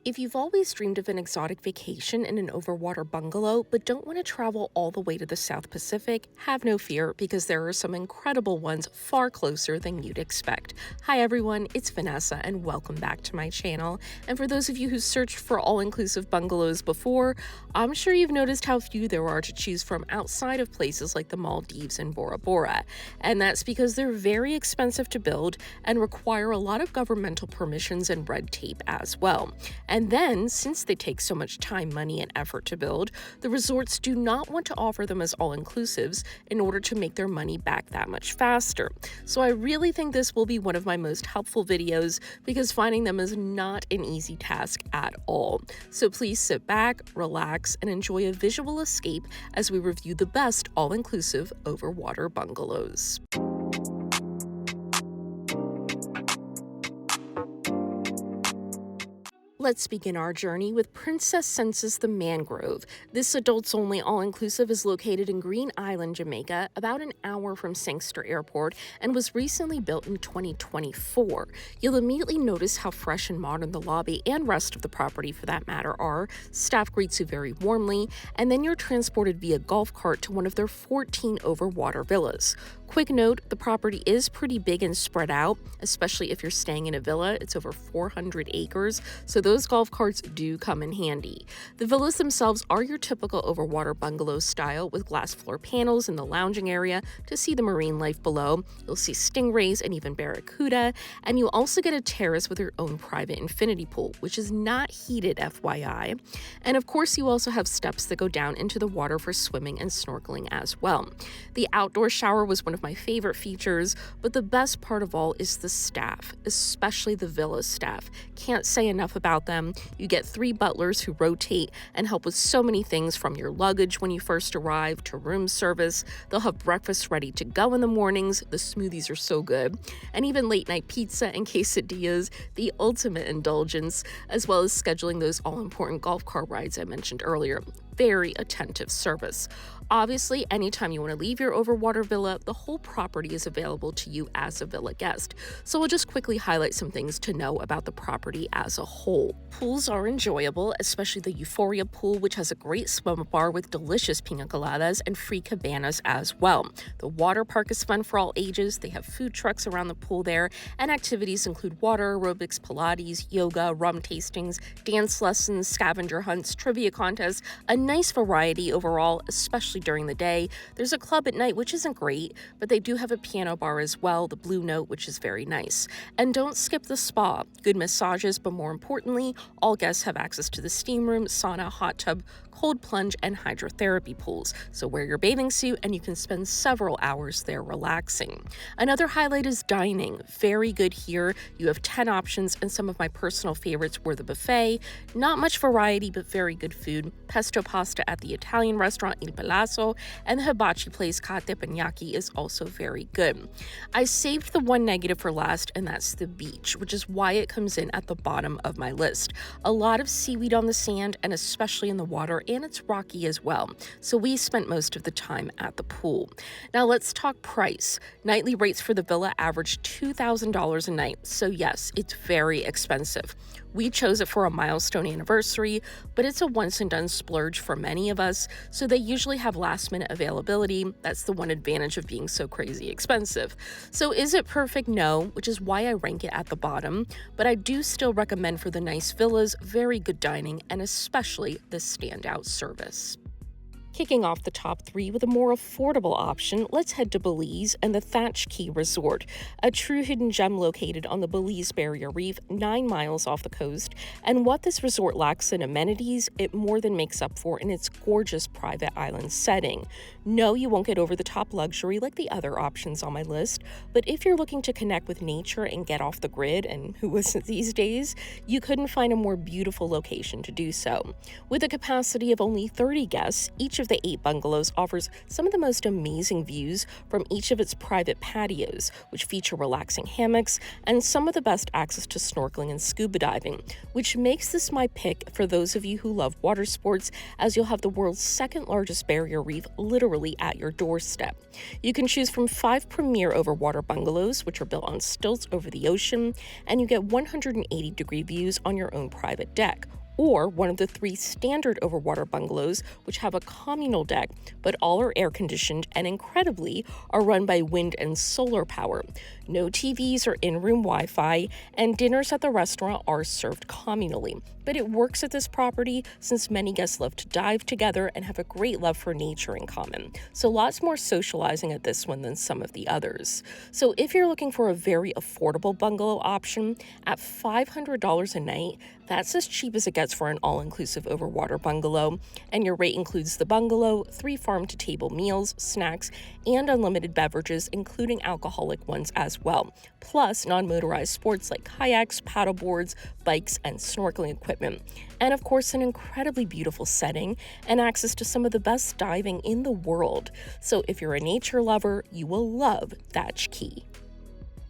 If you've always dreamed of an exotic vacation in an overwater bungalow but don't want to travel all the way to the South Pacific, have no fear because there are some incredible ones far closer than you'd expect. Hi everyone, it's Vanessa and welcome back to my channel. And for those of you who searched for all-inclusive bungalows before, I'm sure you've noticed how few there are to choose from outside of places like the Maldives and Bora Bora. And that's because they're very expensive to build and require a lot of governmental permissions and red tape as well. And then, since they take so much time, money, and effort to build, the resorts do not want to offer them as all-inclusives in order to make their money back that much faster. So I really think this will be one of my most helpful videos because finding them is not an easy task at all. So please sit back, relax, and enjoy a visual escape as we review the best all-inclusive overwater bungalows. Let's begin our journey with Princess Senses the Mangrove. This adults-only all-inclusive is located in Green Island, Jamaica, about an hour from Sangster Airport, and was recently built in 2024. You'll immediately notice how fresh and modern the lobby and rest of the property, for that matter, are. Staff greets you very warmly, and then you're transported via golf cart to one of their 14 overwater villas. Quick note, the property is pretty big and spread out, especially if you're staying in a villa. It's over 400 acres, so those golf carts do come in handy. The villas themselves are your typical overwater bungalow style with glass floor panels in the lounging area to see the marine life below. You'll see stingrays and even barracuda, and you also get a terrace with your own private infinity pool, which is not heated, FYI. And of course, you also have steps that go down into the water for swimming and snorkeling as well. The outdoor shower was one of my favorite features, but the best part of all is the staff, especially the villa staff. Can't say enough about them. You get 3 butlers who rotate and help with so many things, from your luggage when you first arrive to room service. They'll have breakfast ready to go in the mornings. The smoothies are so good. And even late night pizza and quesadillas, the ultimate indulgence, as well as scheduling those all-important golf cart rides I mentioned earlier. Very attentive service. Obviously, anytime you want to leave your overwater villa, the whole property is available to you as a villa guest. So I'll just quickly highlight some things to know about the property as a whole. Pools are enjoyable, especially the Euphoria pool, which has a great swim bar with delicious pina coladas and free cabanas as well. The water park is fun for all ages. They have food trucks around the pool there, and activities include water aerobics, Pilates, yoga, rum tastings, dance lessons, scavenger hunts, trivia contests, a nice variety overall, especially during the day. There's a club at night, which isn't great, but they do have a piano bar as well, the Blue Note, which is very nice. And don't skip the spa. Good massages, but more importantly, all guests have access to the steam room, sauna, hot tub, cold plunge, and hydrotherapy pools. So wear your bathing suit and you can spend several hours there relaxing. Another highlight is dining. Very good here. You have 10 options, and some of my personal favorites were the buffet. Not much variety, but very good food. Pesto pasta at the Italian restaurant Il Palazzo, and the hibachi place Caye Teppanyaki is also very good. I saved the one negative for last, and that's the beach, which is why it comes in at the bottom of my list. A lot of seaweed on the sand, and especially in the water, and it's rocky as well, so we spent most of the time at the pool. Now let's talk price. Nightly rates for the villa average $2,000 a night, so yes, it's very expensive. We chose it for a milestone anniversary, but it's a once-and-done splurge for many of us, so they usually have last-minute availability. That's the one advantage of being so crazy expensive. So is it perfect? No, which is why I rank it at the bottom, but I do still recommend for the nice villas, very good dining, and especially the standout service. Kicking off the top 3 with a more affordable option, let's head to Belize and the Thatch Caye Resort, a true hidden gem located on the Belize Barrier Reef, 9 miles off the coast. And what this resort lacks in amenities, it more than makes up for in its gorgeous private island setting. No, you won't get over-the-top luxury like the other options on my list, but if you're looking to connect with nature and get off the grid, and who isn't these days, you couldn't find a more beautiful location to do so. With a capacity of only 30 guests, each of the 8 bungalows offers some of the most amazing views from each of its private patios, which feature relaxing hammocks and some of the best access to snorkeling and scuba diving, which makes this my pick for those of you who love water sports, as you'll have the world's second largest barrier reef literally at your doorstep. You can choose from 5 premier overwater bungalows, which are built on stilts over the ocean, and you get 180-degree views on your own private deck, or one of the 3 standard overwater bungalows, which have a communal deck, but all are air-conditioned and incredibly are run by wind and solar power. No TVs or in-room Wi-Fi, and dinners at the restaurant are served communally. But it works at this property since many guests love to dive together and have a great love for nature in common. So lots more socializing at this one than some of the others. So if you're looking for a very affordable bungalow option at $500 a night, that's as cheap as it gets for an all-inclusive overwater bungalow, and your rate includes the bungalow, 3 farm-to-table meals, snacks, and unlimited beverages, including alcoholic ones as well, plus non-motorized sports like kayaks, paddleboards, bikes, and snorkeling equipment, and of course an incredibly beautiful setting and access to some of the best diving in the world. So if you're a nature lover, you will love Thatch Caye.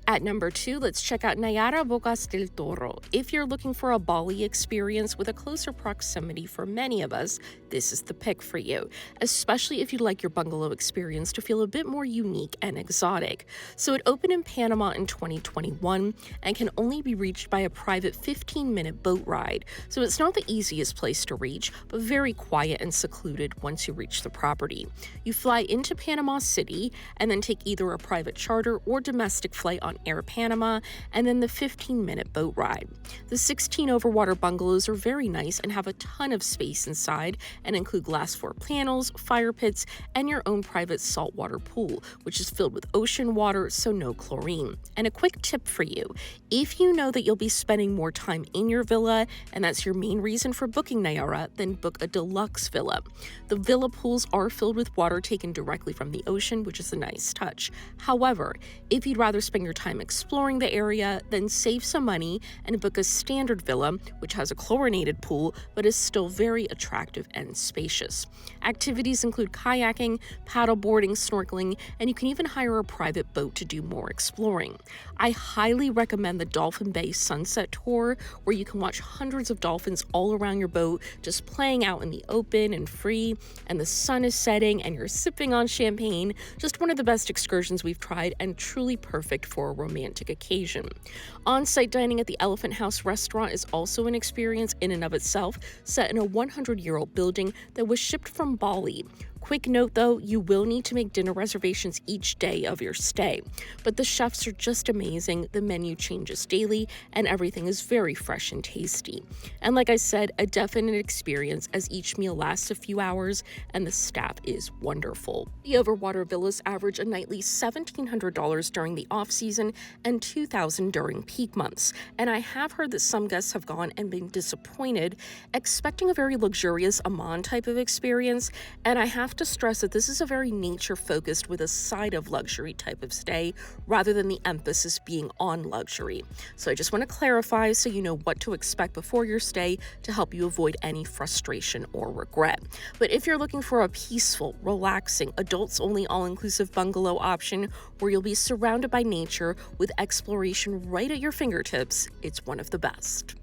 At number 2, let's check out Nayara, Bocas del Toro. If you're looking for a Bali experience with a closer proximity for many of us, this is the pick for you, especially if you'd like your bungalow experience to feel a bit more unique and exotic. So it opened in Panama in 2021 and can only be reached by a private 15-minute boat ride. So it's not the easiest place to reach, but very quiet and secluded once you reach the property. You fly into Panama City and then take either a private charter or domestic flight on Air Panama, and then the 15-minute boat ride. The 16 overwater bungalows are very nice and have a ton of space inside and include glass floor panels, fire pits, and your own private saltwater pool, which is filled with ocean water, so no chlorine. And a quick tip for you, if you know that you'll be spending more time in your villa, and that's your main reason for booking Nayara, then book a deluxe villa. The villa pools are filled with water taken directly from the ocean, which is a nice touch. However, if you'd rather spend your time exploring the area, then save some money and book a standard villa, which has a chlorinated pool but is still very attractive and spacious. Activities include kayaking, paddleboarding, snorkeling, and you can even hire a private boat to do more exploring. I highly recommend the Dolphin Bay Sunset Tour, where you can watch hundreds of dolphins all around your boat, just playing out in the open and free, and the sun is setting and you're sipping on champagne. Just one of the best excursions we've tried and truly perfect for a romantic occasion. On-site dining at the Elephant House restaurant is also an experience in and of itself, set in a 100-year-old building that was shipped from Bali. Quick note though, you will need to make dinner reservations each day of your stay. But the chefs are just amazing, the menu changes daily, and everything is very fresh and tasty. And like I said, a definite experience as each meal lasts a few hours and the staff is wonderful. The overwater villas average a nightly $1,700 during the off-season and $2,000 during peak months. And I have heard that some guests have gone and been disappointed, expecting a very luxurious Amman type of experience, and I have to stress that this is a very nature-focused with a side of luxury type of stay rather than the emphasis being on luxury. So I just want to clarify so you know what to expect before your stay to help you avoid any frustration or regret. But if you're looking for a peaceful, relaxing, adults-only all-inclusive bungalow option where you'll be surrounded by nature with exploration right at your fingertips, it's one of the best.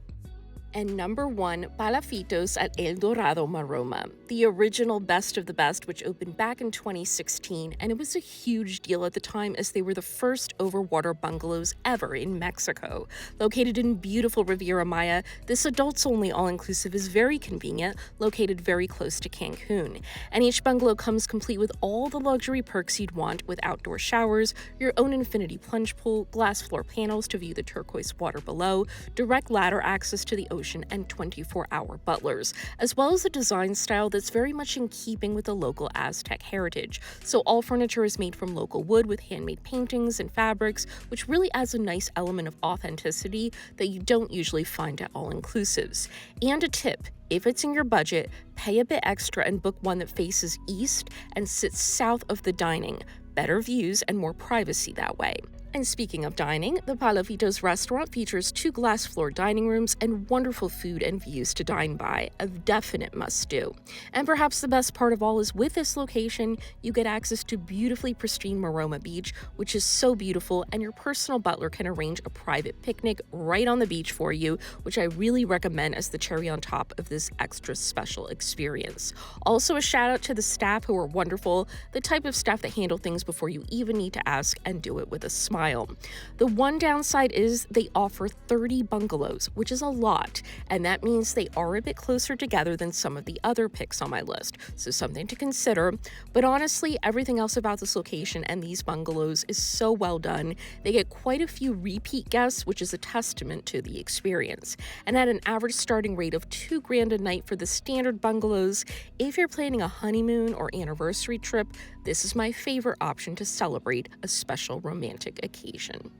And number 1, Palafitos at El Dorado, Maroma, the original best of the best, which opened back in 2016, and it was a huge deal at the time as they were the first overwater bungalows ever in Mexico. Located in beautiful Riviera Maya, this adults-only all-inclusive is very convenient, located very close to Cancun. And each bungalow comes complete with all the luxury perks you'd want, with outdoor showers, your own infinity plunge pool, glass floor panels to view the turquoise water below, direct ladder access to the ocean, and 24-hour butlers, as well as a design style that's very much in keeping with the local Aztec heritage. So all furniture is made from local wood with handmade paintings and fabrics, which really adds a nice element of authenticity that you don't usually find at all-inclusives. And a tip, if it's in your budget, pay a bit extra and book one that faces east and sits south of the dining. Better views and more privacy that way. And speaking of dining, the Palafitos restaurant features 2 glass-floor dining rooms and wonderful food and views to dine by, a definite must-do. And perhaps the best part of all is with this location, you get access to beautifully pristine Maroma Beach, which is so beautiful, and your personal butler can arrange a private picnic right on the beach for you, which I really recommend as the cherry on top of this extra special experience. Also, a shout out to the staff who are wonderful, the type of staff that handle things before you even need to ask and do it with a smile. The one downside is they offer 30 bungalows, which is a lot, and that means they are a bit closer together than some of the other picks on my list, so something to consider. But honestly, everything else about this location and these bungalows is so well done. They get quite a few repeat guests, which is a testament to the experience. And at an average starting rate of $2,000 a night for the standard bungalows, if you're planning a honeymoon or anniversary trip, this is my favorite option to celebrate a special romantic occasion.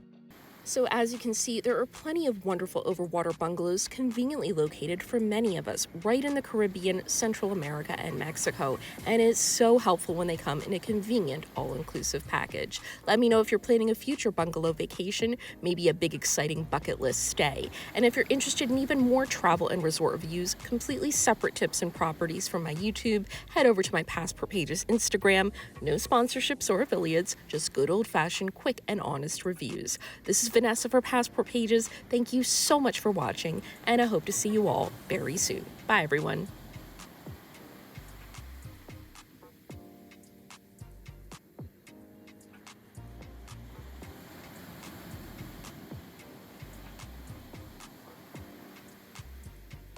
So as you can see, there are plenty of wonderful overwater bungalows conveniently located for many of us right in the Caribbean, Central America, and Mexico, and it's so helpful when they come in a convenient all-inclusive package. Let me know if you're planning a future bungalow vacation, maybe a big exciting bucket list stay. And if you're interested in even more travel and resort reviews, completely separate tips and properties from my YouTube, head over to my Passport Pages Instagram. No sponsorships or affiliates, just good old-fashioned, quick and honest reviews. This is Vanessa for Passport Pages. Thank you so much for watching, and I hope to see you all very soon. Bye, everyone.